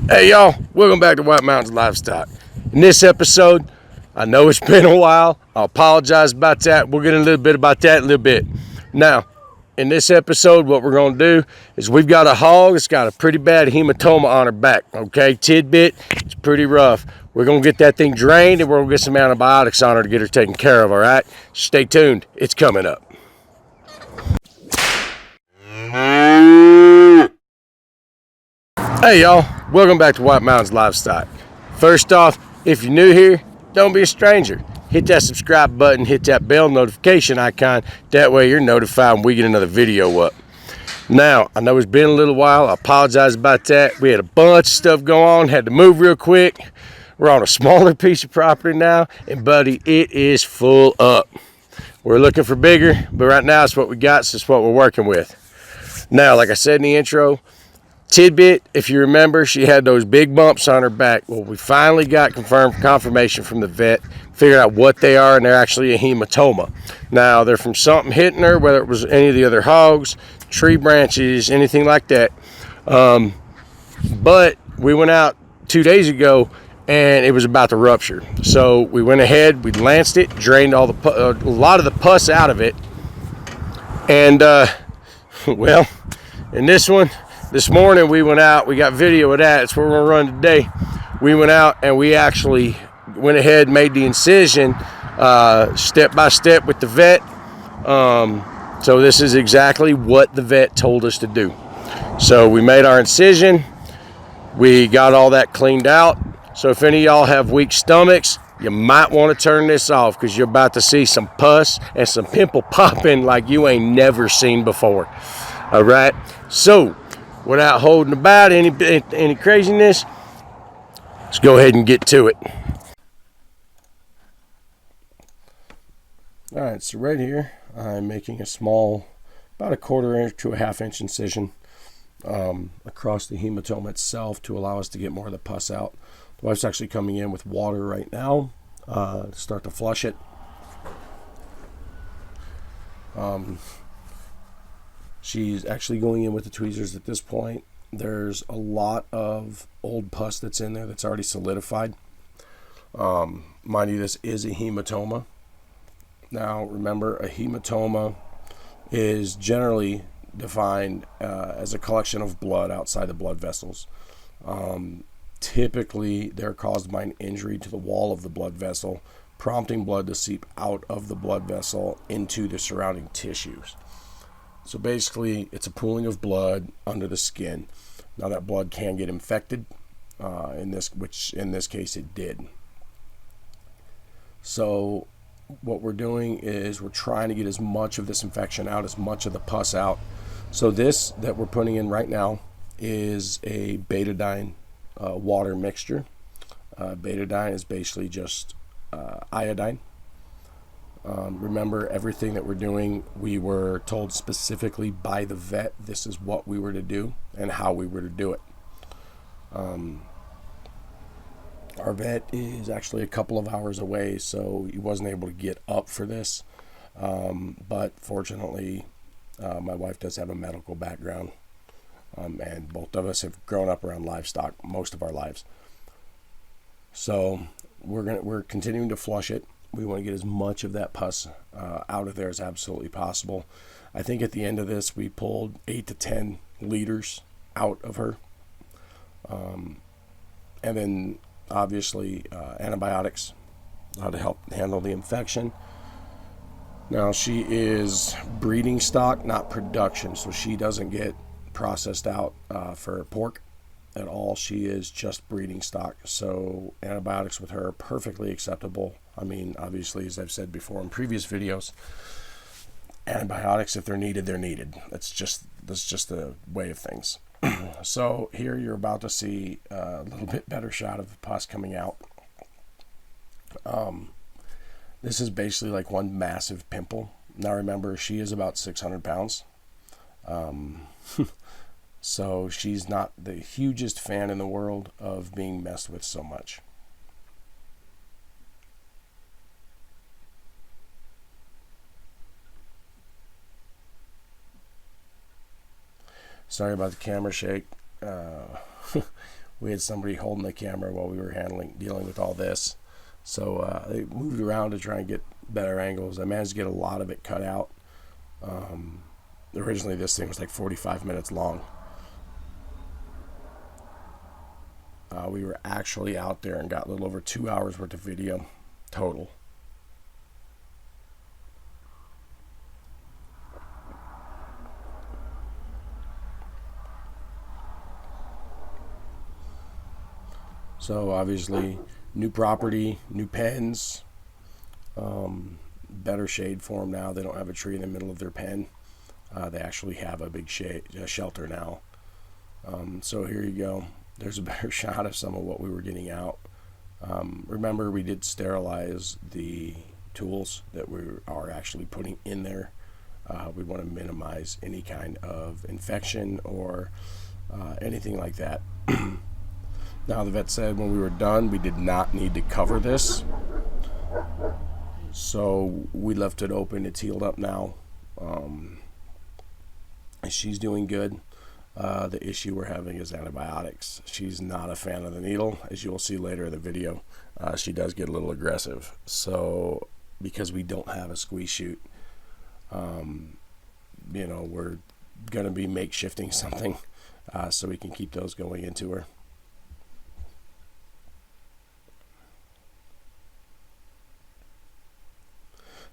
Hey y'all, welcome back to White Mountains Livestock. In this episode, I know it's been a while. I apologize about that. We'll get a little bit about that in a little bit. Now, in this episode, what we're going to do is we've got a hog that's got a pretty bad hematoma on her back, okay? Tidbit, it's pretty rough. We're going to get that thing drained and we're going to get some antibiotics on her to get her taken care of, all right? Stay tuned. It's coming up. Hey y'all, welcome back to White Mountains Livestock. First off, if you're new here, don't be a stranger. Hit that subscribe button, hit that bell notification icon. That way you're notified when we get another video up. Now, I know it's been a little while. I apologize about that. We had a bunch of stuff go on, had to move real quick. We're on a smaller piece of property now, and buddy, it is full up. We're looking for bigger, but right now it's what we got, so it's what we're working with. Now, like I said in the intro, Tidbit, if you remember, she had those big bumps on her back. Well, we finally got confirmation from the vet, figured out what they are, and they're actually a hematoma. Now, they're from something hitting her, whether it was any of the other hogs, tree branches, anything like that. But we went out 2 days ago, and it was about to rupture. So we went ahead, we lanced it, drained a lot of the pus out of it. And, well, in this one, this morning we went out, we got video of that. It's what we're gonna run today. We went out and we actually went ahead and made the incision step by step with the vet. So this is exactly what the vet told us to do. So we made our incision. We got all that cleaned out. So if any of y'all have weak stomachs, you might want to turn this off because you're about to see some pus and some pimple popping like you ain't never seen before. All right. So without holding about any craziness, let's go ahead and get to it. All right, so right here, I'm making a small, about a 1/4 inch to a 1/2 inch incision across the hematoma itself to allow us to get more of the pus out. The wife's actually coming in with water right now to start to flush it. She's actually going in with the tweezers at this point. There's a lot of old pus that's in there that's already solidified. Mind you, this is a hematoma. Now, remember, a hematoma is generally defined as a collection of blood outside the blood vessels. Typically, they're caused by an injury to the wall of the blood vessel, prompting blood to seep out of the blood vessel into the surrounding tissues. So basically, it's a pooling of blood under the skin. Now that blood can get infected, which in this case it did. So what we're doing is we're trying to get as much of this infection out, as much of the pus out. So this that we're putting in right now is a betadine water mixture. Betadine is basically just iodine. Remember, everything that we're doing, we were told specifically by the vet this is what we were to do and how we were to do it. Our vet is actually a couple of hours away, so he wasn't able to get up for this. But fortunately, my wife does have a medical background, and both of us have grown up around livestock most of our lives. So we're continuing to flush it. We want to get as much of that pus out of there as absolutely possible. I think at the end of this, we pulled 8 to 10 liters out of her. And then, obviously, antibiotics to help handle the infection. Now, she is breeding stock, not production, so she doesn't get processed out for pork at all. She is just breeding stock, so antibiotics with her are perfectly acceptable. I mean, obviously, as I've said before in previous videos, antibiotics, if they're needed, they're needed. That's just the way of things. So here you're about to see a little bit better shot of the pus coming out. This is basically like one massive pimple. Now remember, she is about 600 pounds. So she's not the hugest fan in the world of being messed with so much. Sorry about the camera shake. we had somebody holding the camera while we were dealing with all this. So they moved around to try and get better angles. I managed to get a lot of it cut out. Originally this thing was like 45 minutes long. We were actually out there and got a little over 2 hours worth of video total. So obviously new property, new pens, better shade for them now. They don't have a tree in the middle of their pen. They actually have a big shelter now. So here you go. There's a better shot of some of what we were getting out. Remember, we did sterilize the tools that we are actually putting in there. We want to minimize any kind of infection or anything like that. Now, the vet said when we were done, we did not need to cover this. So we left it open. It's healed up now. She's doing good. The issue we're having is antibiotics. She's not a fan of the needle. As you will see later in the video, she does get a little aggressive. So because we don't have a squeeze chute, we're going to be makeshifting something so we can keep those going into her.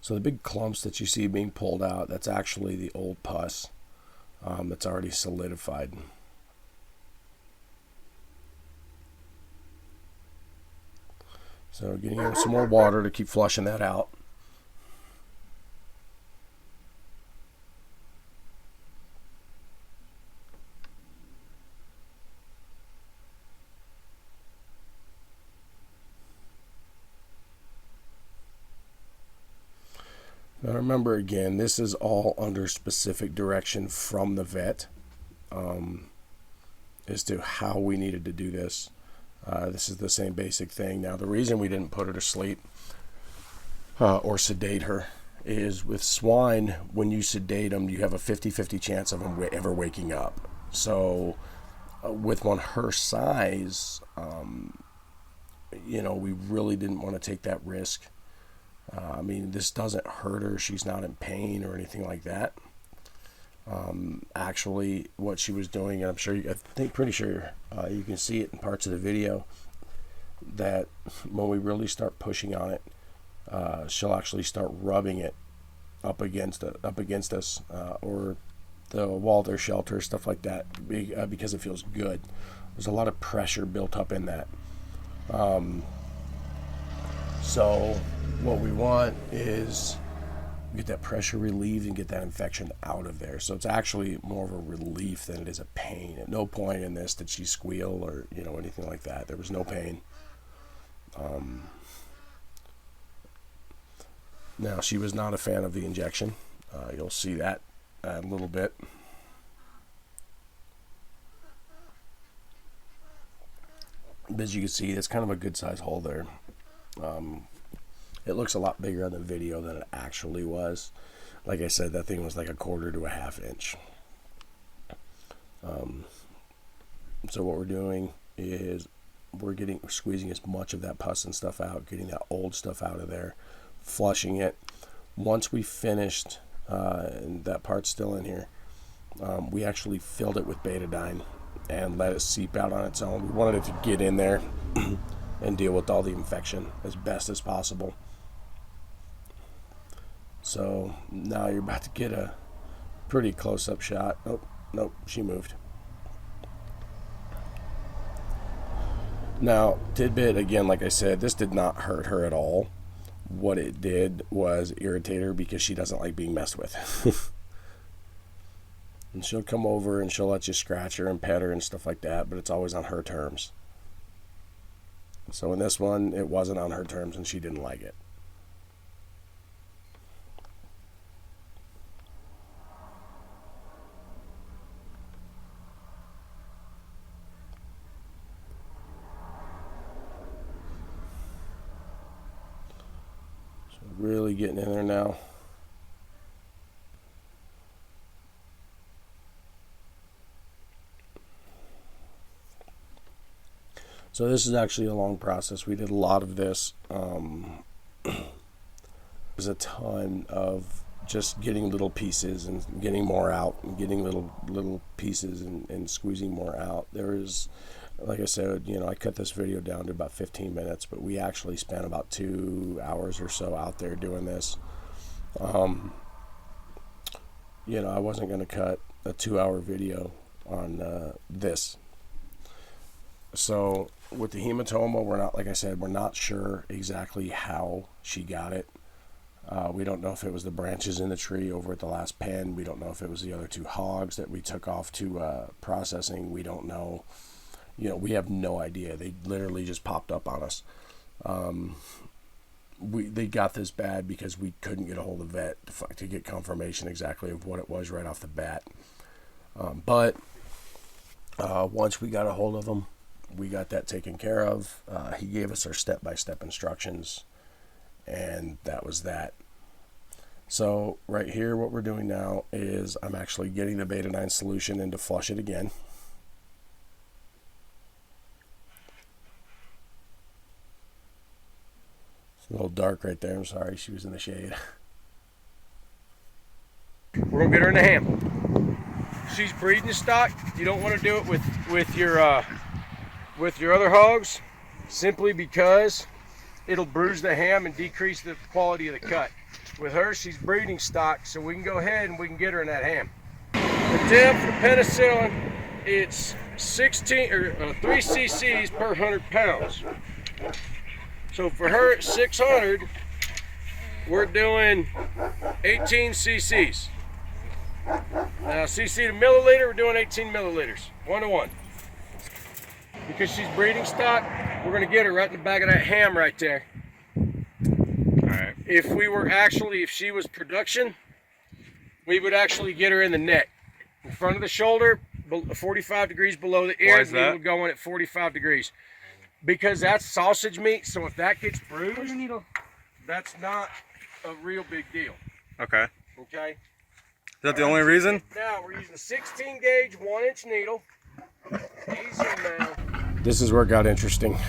So the big clumps that you see being pulled out, that's actually the old pus that's already solidified. So getting her some more water to keep flushing that out. Now remember, again, this is all under specific direction from the vet as to how we needed to do this. This is the same basic thing. Now, the reason we didn't put her to sleep or sedate her is with swine, when you sedate them, you have a 50-50 chance of them ever waking up. So with one her size, we really didn't want to take that risk. This doesn't hurt her. She's not in pain or anything like that. Actually, what she was doing, and pretty sure you can see it in parts of the video, that when we really start pushing on it, she'll actually start rubbing it up against us, or the wall of their shelter, stuff like that, because it feels good. There's a lot of pressure built up in that. So what we want is get that pressure relieved and get that infection out of there. So it's actually more of a relief than it is a pain. At no point in this did she squeal or anything like that. There was no pain. Now, she was not a fan of the injection. You'll see that a little bit. But as you can see, it's kind of a good size hole there. It looks a lot bigger on the video than it actually was. Like I said, that thing was like 1/4 to 1/2 inch. So what we're doing is we're squeezing as much of that pus and stuff out, getting that old stuff out of there, flushing it. Once we finished, and that part's still in here, we actually filled it with betadine and let it seep out on its own. We wanted it to get in there and deal with all the infection as best as possible. So now you're about to get a pretty close-up shot. Oh, nope, she moved. Now, tidbit, again, like I said, this did not hurt her at all. What it did was irritate her because she doesn't like being messed with. And she'll come over and she'll let you scratch her and pet her and stuff like that, but it's always on her terms. So in this one, it wasn't on her terms and she didn't like it. So really getting in there now. So this is actually a long process. We did a lot of this. There's a ton of just getting little pieces and getting more out, and getting little pieces and squeezing more out. There is, like I said, I cut this video down to about 15 minutes, but we actually spent about 2 hours or so out there doing this. I wasn't going to cut a 2-hour video on this. So with the hematoma, we're not sure exactly how she got it. We don't know if it was the branches in the tree over at the last pen. We don't know if it was the other 2 hogs that we took off to processing. We don't know. We have no idea. They literally just popped up on us. They got this bad because we couldn't get a hold of vet to get confirmation exactly of what it was right off the bat. But once we got a hold of them, we got that taken care of. He gave us our step-by-step instructions, and that was that. So right here, what we're doing now is I'm actually getting the betadine solution in to flush it again. It's a little dark right there. I'm sorry, she was in the shade. We're gonna get her in the ham. She's breeding stock. You don't want to do it with your other hogs, simply because it'll bruise the ham and decrease the quality of the cut. With her, she's breeding stock, so we can go ahead and we can get her in that ham. The temp for penicillin, it's 3 cc's per 100 pounds. So for her at 600, we're doing 18 cc's. Now cc to milliliter, we're doing 18 milliliters, 1-to-1. Because she's breeding stock, we're gonna get her right in the back of that ham right there. Alright. If she was production, we would actually get her in the neck. In front of the shoulder, 45 degrees below the ear, we would go in at 45 degrees. Because that's sausage meat, so if that gets bruised, that's not a real big deal. Okay. Okay? Is that the only reason? Now, we're using a 16 gauge, 1-inch needle. Easy now. This is where it got interesting.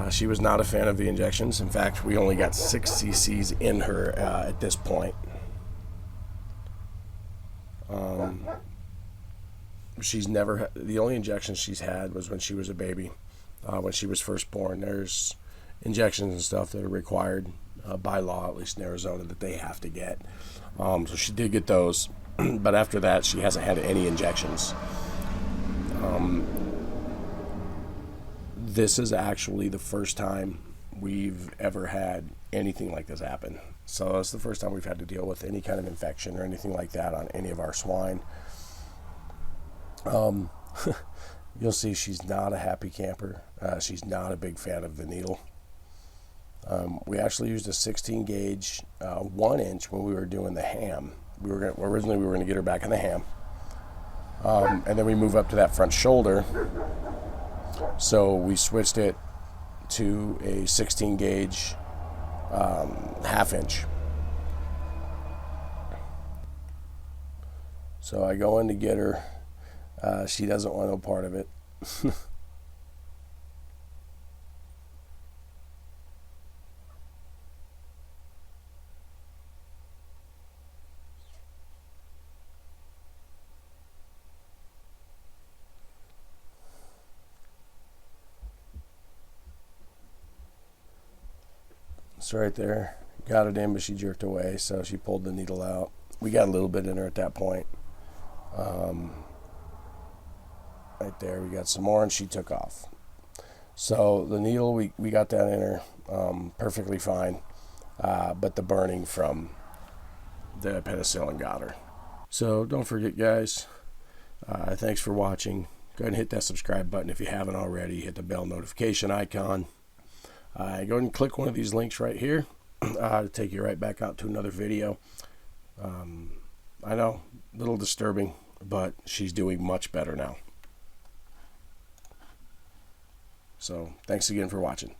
She was not a fan of the injections. In fact, we only got 6 cc's in her at this point. The only injections she's had was when she was a baby, when she was first born. There's injections and stuff that are required by law, at least in Arizona, that they have to get. So she did get those, but after that, she hasn't had any injections. This is actually the first time we've ever had anything like this happen. So it's the first time we've had to deal with any kind of infection or anything like that on any of our swine. You'll see she's not a happy camper. She's not a big fan of the needle. We actually used a 16 gauge 1-inch when we were doing the ham. Originally we were going to get her back in the ham. And then we move up to that front shoulder. So we switched it to a 16 gauge 1/2 inch. So I go in to get her. She doesn't want no part of it. It's right there. Got it in, but she jerked away, so she pulled the needle out. We got a little bit in her at that point. Right there, we got some more, and she took off. So the needle, we got that in her perfectly fine, but the burning from the penicillin got her. So don't forget, guys, thanks for watching. Go ahead and hit that subscribe button if you haven't already. Hit the bell notification icon. Go ahead and click one of these links right here to take you right back out to another video. I know, a little disturbing, but she's doing much better now. So thanks again for watching.